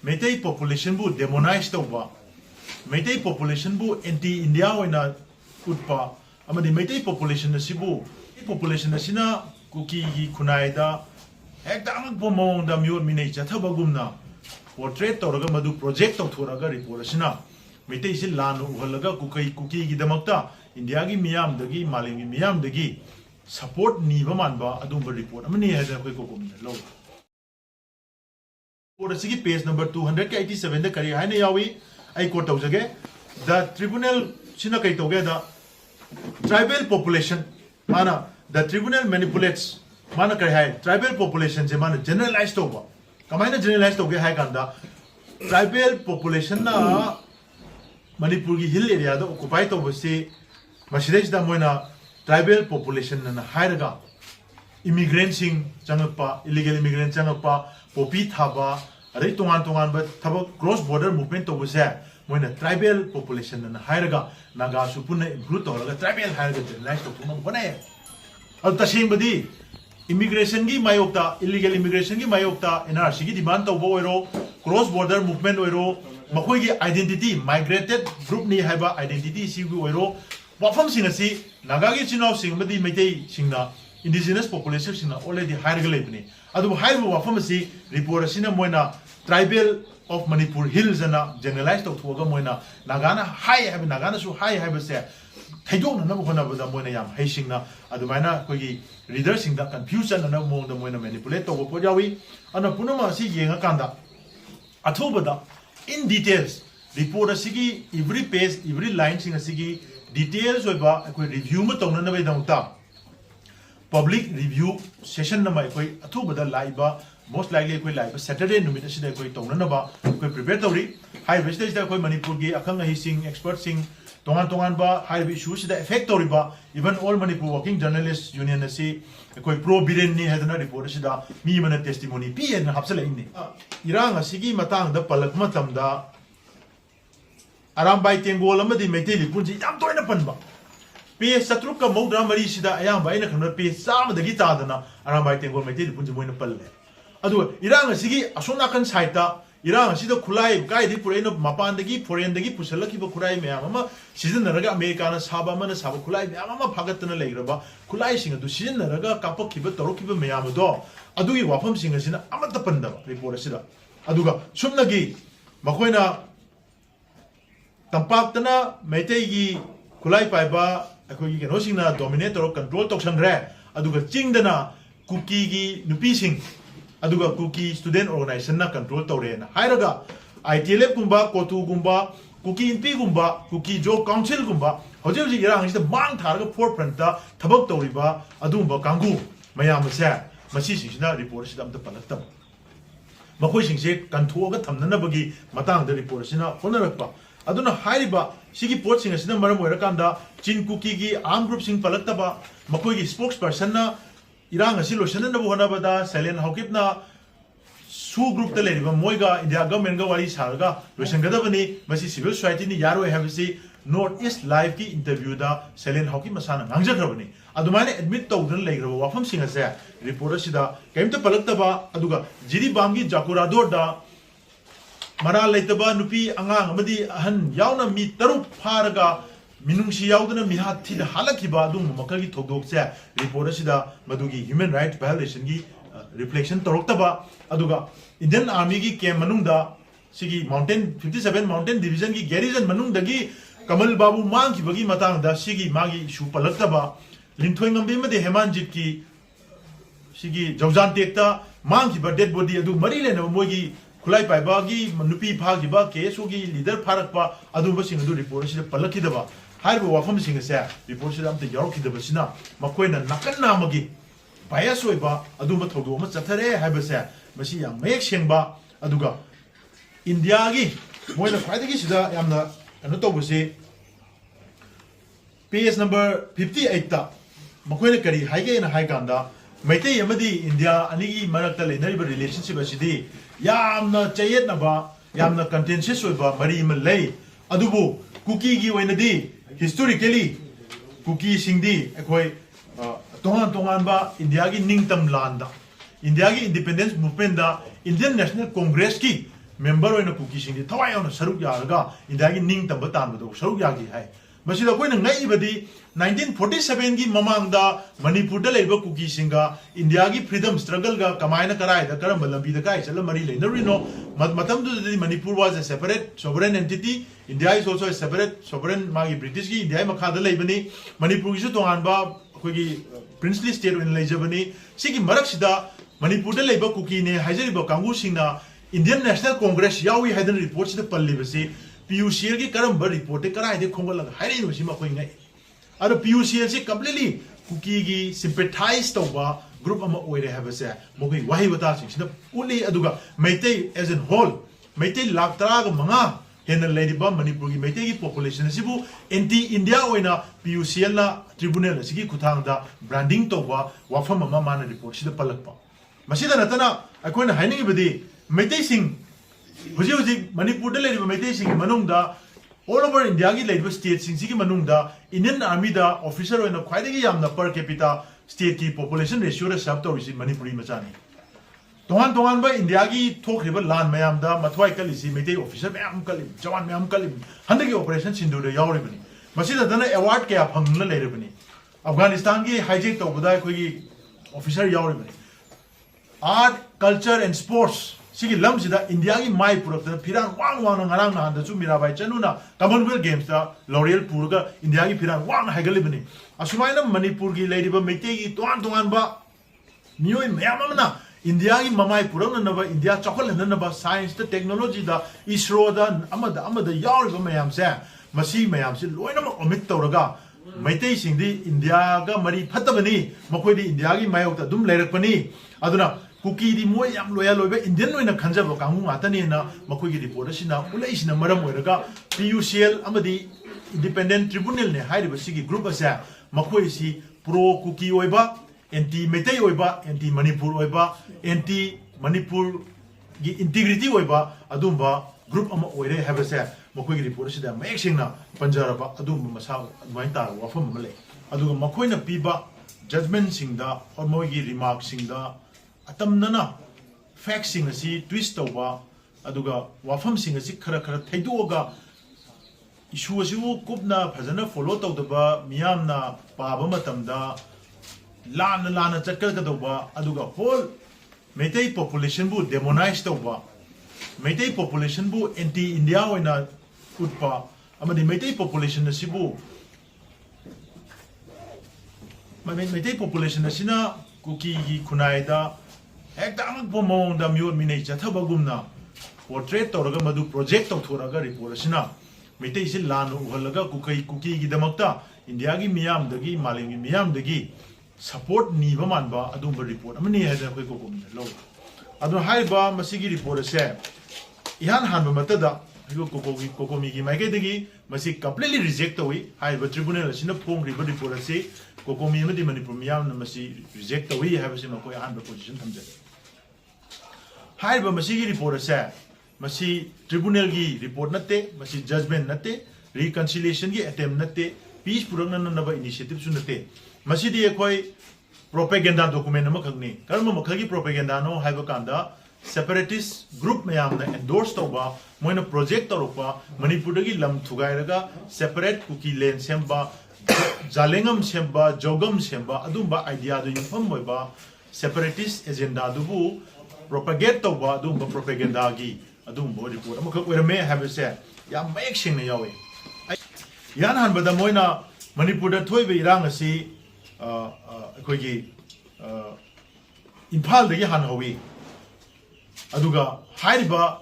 Meitei population bu demonize tauba Meitei population bu anti India oina utpa amadi Meitei population asibu population asina Kuki Gi Khunai da hekta amak bomong da myur minei chathabagumna portrait toraga madu project tauthuraga report asina Meitei si lanu uhalaga Kuki Gi damakta India gi miyam dagi malingi miyam dagi support niba manba adumba report amani hada koi COCOMI lo Or a page number 287 the Kari Hane Yawi, I quote again. The tribunal Chinakai together tribal population, Mana, the tribunal manipulates Mana Kai, tribal population, Zemana generalized over. Kamana generalized over Haikanda, tribal population na Manipuri hill area, the occupied over say Mashiraj Damoina, tribal population and Hairaga, immigrants in Chanapa, illegal immigrants Chanapa. Popi thaba arai tongan ba thaba cross border movement to was when a tribal population and hairaga naga supuna include to tribal hairaga generalized to tuma bane al tashing badi immigration gi mayokta illegal immigration gi mayokta NRC gi demand to boiro cross border movement oiro makoi gi identity migrated group ni haiba identity si gi oiro wafam sing asi naga gi chinau sing badi meitei singna indigenous population sing already hairaga lebni adu haibu wafam asi report asina moina tribal of Manipur hills and generalized to Toga moina nagana high have nagana so high have say Taidon and Namona with the moina yam hashingna adumana kogi readers in the confusion and among the moina manipulate over Pojawi and a punama si yangakanda Athouba in details report a sigi every page every line sing a sigi details over a review matona way down public review session na mai koi Athouba da laiba most likely koi laiba Saturday numit asida koi tongna ba koi prepare tawri high vestage da koi Manipur gi akhang hi sing expert sing tongan ba high issue sida effect tawri ba even all Manipur working journalists union asi koi pro biren ni hadana report sida mi mana testimony pi en hapsala inni irang asigi matang da palak matam da arambai tengol amadi meiteli punji yam toina panba P. Satruka Modra Marisida, Ayam by Nakan, P. Sam the Gitadana, Arambai Tango Metal Punjamoina Pale. Adu, Iran Sigi, Asonakan Saita, Iran Sida Kulai, Guide Puran of Mapan the Gi, Puran the Gi, Pusalaki Kurai Mama, Season Raga Americana Sabaman, Sabakulai, Mama Pagatana Legraba, Kulai singer to Season Raga, Kapo Kiba, Torokiba Mayamado, Adu Wapam singers in Amatapanda, report Sida. Aduga, Sumnagi, Makoina Tampatana, Metegi, Kulai Paiba. Aku can hosting na dominator or control toxin rare. Aduga chingdana Kuki Gi Nupising. Aduga Kuki student organization na control Torena. Hairaga ITLF Gumba, Kotu Gumba, Kuki Inpi Gumba, Kuki Joe Council Gumba. Hotel Irang is the Mang Targa Porpranta, Tabak Toriba, Adumba Kangu, Mayamasa, Masisina reports them the Palatam. Makoising said, Kantuaga Tamnabagi, Matang the reports in a Honorapa. Aduna Haiba, Sigi Portsing as number of Warakanda, Chin Kuki Gi, arm group sing Palataba, Makogi spokesperson, Irang Asilo Shanana Wanabada, Silent Hokipna, Su group the lady, Moiga, India government Gawari Sarga, Russian Gadavani, Masi civil society, Yaro have say, Northeast Live Ki interview the Silent Hokimasana, Nanja Gravani. Adumane admit to the lake of Wafam Singers there, reporter Sida, came to Palataba, Aduga, Jiri Bangi, Jakurador da. Mara Laitaba Nupi Anga Amadi Han Yauna Mi Tarup Paraga Minungshi Yaudana Mihati the Halakiba Dum Makagi Togoksa reporter Sida Madugi human rights violation gi reflection Toroktaba Aduga Indian Army gi came Manunda Sigi Mountain 57 Mountain Division gi garrison Manundagi Kamal Babu Manki Bagi Matang da Sigi Magi Shupalaktaba Lintuangambi de Hemanjit ki Sigi Jaujan Tekta Manki but dead body Adu Marile no Mogi Kulai Paibagi, Manupi Pagiba, Kesugi, leader Parakpa, Adubasing do reports the Palakidaba. Haibu Wafam Singer said, reported up the Yorki the Basina, Makwena Nakanamagi, Payasoiba, Aduma Togo, Satare, Haibase, Masia, Make Shengba, Aduga. Indiagi, when the Quadigishida, Yamna, and Notobuse, PS number 58, Makwena Kari, Haige and Haiganda, Maite Yamadi, India, Anigi Marakal, neighbor relationship as she Yamna Chayet Naba, Yamna contentious with Marie Malay, Adubu, Kuki Gi Wenadi, historically, Kuki Singdi, Equi Tonganba, Indiagi Ningtam Landa, Indiagi Independence Movement, Indian National Congress Ki, member oina kuki sing di thawai ona saruk yaraga India gi ning tamba tan bado saruk yagi hai masida koina ngai badi 1947 gi mamang da Manipur da leiba kuki singa India gi freedom struggle ga kamaina karai da karam lambi da kai chala mari leina rino matam du Manipur was a separate sovereign entity India is also a separate sovereign magi British gi India makha da leibani Manipur gi su tongan ba koi gi princely state in leijabani sigi marak sida Manipur da leiba kuki ne haijari ba kangu singna Indian National Congress yawi haidan report sida palli basi PUCL ki karam bar report te karai de khongal lag hairi no sima khoi ngai ado PUCL si completely Kuki Gi Sympathize tawba group ama oire habase mogi wahi bata sing sida uli aduga meitei as in whole meitei lakh tara ga manga hena leiba Manipur gi meitei gi population sibu anti India oina PUCL na tribunal sigi kuthang da branding tawba wafam ama mana report sida palakpa masida natana akoina haining badi meitei sing Huji Manipur da leiba meitei sing manungda all over India ki leiba state sing sigi manungda Indian Army da officer oina khwaidagi yamna per capita state ki population ratio ra sab tawisi Manipuri machani tongan tongan ba India ki thokriba lan mayam da mathwai kalisi meitei officer mayam kalim jawan mayam kalim handagi operation sindu da yawribani masida dana award kya phangna leiribani Afghanistan ki hijack tawbada khoi gi officer yawribani art culture and sports Sigi lam sida India ki mai purak da phiran wang wang ngarang na da chu mirabai chanuna Commonwealth Games da L'Oreal purga India ki phiran wang haigali bani asumaina Manipur gi leidiba meitei gi tuan tuan ba miyoi mayam amna India ki mamai purak na ba India chakol na ba science da technology da ISRO da amada yawriba mayam se masi mayam se loina ma omit tawraga meitei singdi India ga mari phatabani makoi di India ki mayok da dum leirakpani aduna Kuki di moy yam loyal loiba Indian loina khanjaba kangu ngatani na makoi gi report asina ulai sina maram oiraga PUCL amadi independent tribunal ne hairiba sigi group asa makoi si pro Kuki oiba anti Meitei oiba anti Manipur oiba anti Manipur gi integrity oiba adumba group ama oire habasa makoi gi report asida mayek singna panjaraba adumba masa adwain tar wafam male aduga makoi na piba judgement singda or moi gi remark singda atamnana facts sing asi twist tawba aduga wafam sing asi khara khara thaidoga issue asiu kupna phajana follow tawdaba miyamna paba matamda lana chatkal ka tawba aduga whole Meitei population bu demonize tawba Meitei population bu anti India oina utpa amadi Meitei population asibu Meitei population asina Kuki gi kunaida Ekdang pomong da mute mine chataba gumna portrait tawraga madu project tawthoraga report asina Meitei sil lan uhalaga Kuki gi damakta India gi miyam dagi maling gi miyam dagi support niba manba adumba report amani hada koi COCOMI lo adu haiba masigi report ase ihan hanba matada COCOMI gi maike dagi masi completely reject tawi haiba tribunal asina phong riba report ase COCOMI amadi Manipur miyam na masi reject tawi haiba sima koi hanba position thamjade Haiba masigi report ase masi tribunal gi report natte masi judgement natte reconciliation gi attempt natte peace purana naba initiative su natte masi di ekoi propaganda document ama khagni karma makhagi propaganda no haiba kanda separatist group mayam na endorse tawba moina project tawpa Manipur gi lam thugai raga separate Kuki land semba jalengam semba jogam semba adumba idea do yufam moiba separatist agenda dubu propagate tawba adumba propaganda gi adumba report amaka oirame habase yam mayek singna yawe yan hanbada moina Manipur da thoibe irang asi akoigi Imphal dagi han hawi aduga haiba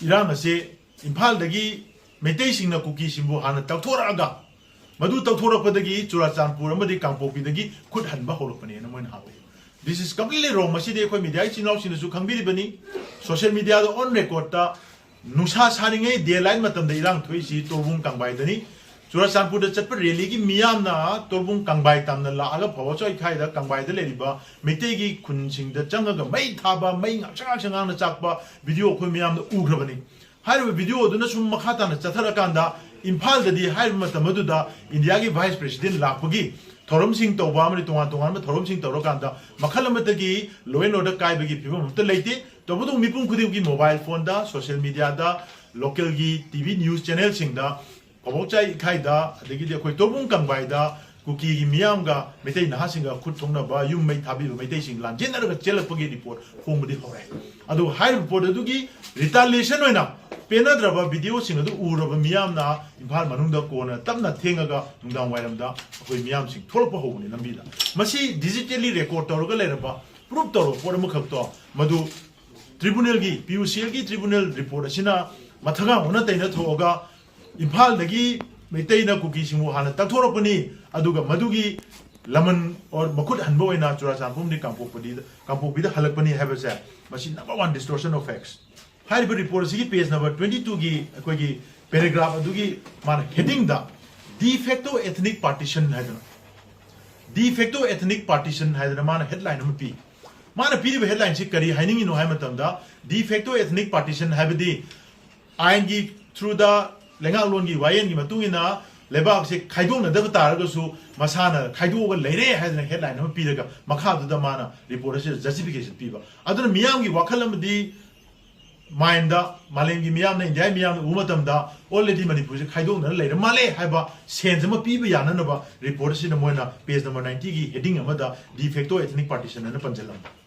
irang ase Imphal dagi Meitei singna Kuki simbu hana tawthoraga madu tawthorakpadagi Churachandpur amadi Kangpopi dagi khut hanba horokpani na moina hawi This is completely wrong. Masi de koi media chinaw sinasu khangbiri bani social media do on record ta nusa saringai daylight matam da irang thui si torbung kangbai dani Churachandpur da chatpa rally gi miyam na torbung kangbai tam na la aga phawa choi khai da kangbai da leriba Meitei gi khun sing da changaga mai thaba mai ngachang na chakpa video koi miyam da ugrabani haiba video do na sum makhata na chathara kanda Imphal da di haiba matam adu da India gi vice president lakpagi Thorom Singh Tauba Mari Tongan Tongan Thorom Singh Toro Kanda Makalamatagi Loen Order Kai Bigi Pibum to Lady तबदो मिपुम खुदिम की mobile phone दा social media दा local की TV news channel सिंग दा कबोचाई खाई दा अदगी दे कोई तोबुम combine दा cookie की मियाम गा मेते नहा सिंग गा खुद थोंना बा युम मै थाबी मेते सिंग लान जेनर गा चेलक पगी रिपोर्ट फोंबदी होरे अदो हाई रिपोर्ट अदुगी रिटालिएशन होइना पेनद्रबा वीडियो सिंग अदु उरबा मियाम ना इम्फाल मनुंग दा कोना तमना थेंगा नुंदां वाइरम दा अखोई मियाम सिंग थोलप होबनी लंबी दा मसी डिजिटली रिकॉर्ड तौरगा लेरबा प्रूफ तौर पोर मखक्तो मधु ट्रिब्यूनल की PUCL की ट्रिब्यूनल रिपोर्ट असिना मथगा होना तैना थोगा इम्फाल दगी मेतैना कुकी सिंगु हाना तथोरपनी अदुगा मधुगी लमन और मखुद हनबो ओइना चुराचांपुम नि कांपोपीदा हलकपनी हैबसे मसी नंबर 1 डिस्टोर्शन ऑफ फैक्ट्स हाइब रिपोर्ट सिगी पेज नंबर 22 की अखोगी पैराग्राफ अदुगी मान हेडिंग दा डिफेक्टो एथनिक पार्टीशन हैदना डिफेक्टो एथनिक पार्टीशन हैदना मान हेडलाइन हम पी माना पीरिब हेडलाइन से करी हाइनिंग नो हाइ मतमदा डिफेक्टो एथनिक पार्टीशन हैबदी आइन की थ्रू द लेंगा लोन की वायन की मतुंगिना लेबाक से खाइदोंना दब तारगसु मसाना खाइदोगा लेरे हैदना हेडलाइन हम पीरगा मखादुदा माना रिपोर्ट से जस्टिफिकेशन पीबा अदुना मियाम की वखल अमदी माइंड मालेम की मियाम ने इंडिया मियाम उमतमदा ऑलरेडी मणिपुर से खाइदोंना लेरे माले हैबा सेंस म पीबा याननबा रिपोर्ट से मोइना पेज नंबर 90 की हेडिंग अमदा डिफेक्टो एथनिक पार्टीशन न पंजलम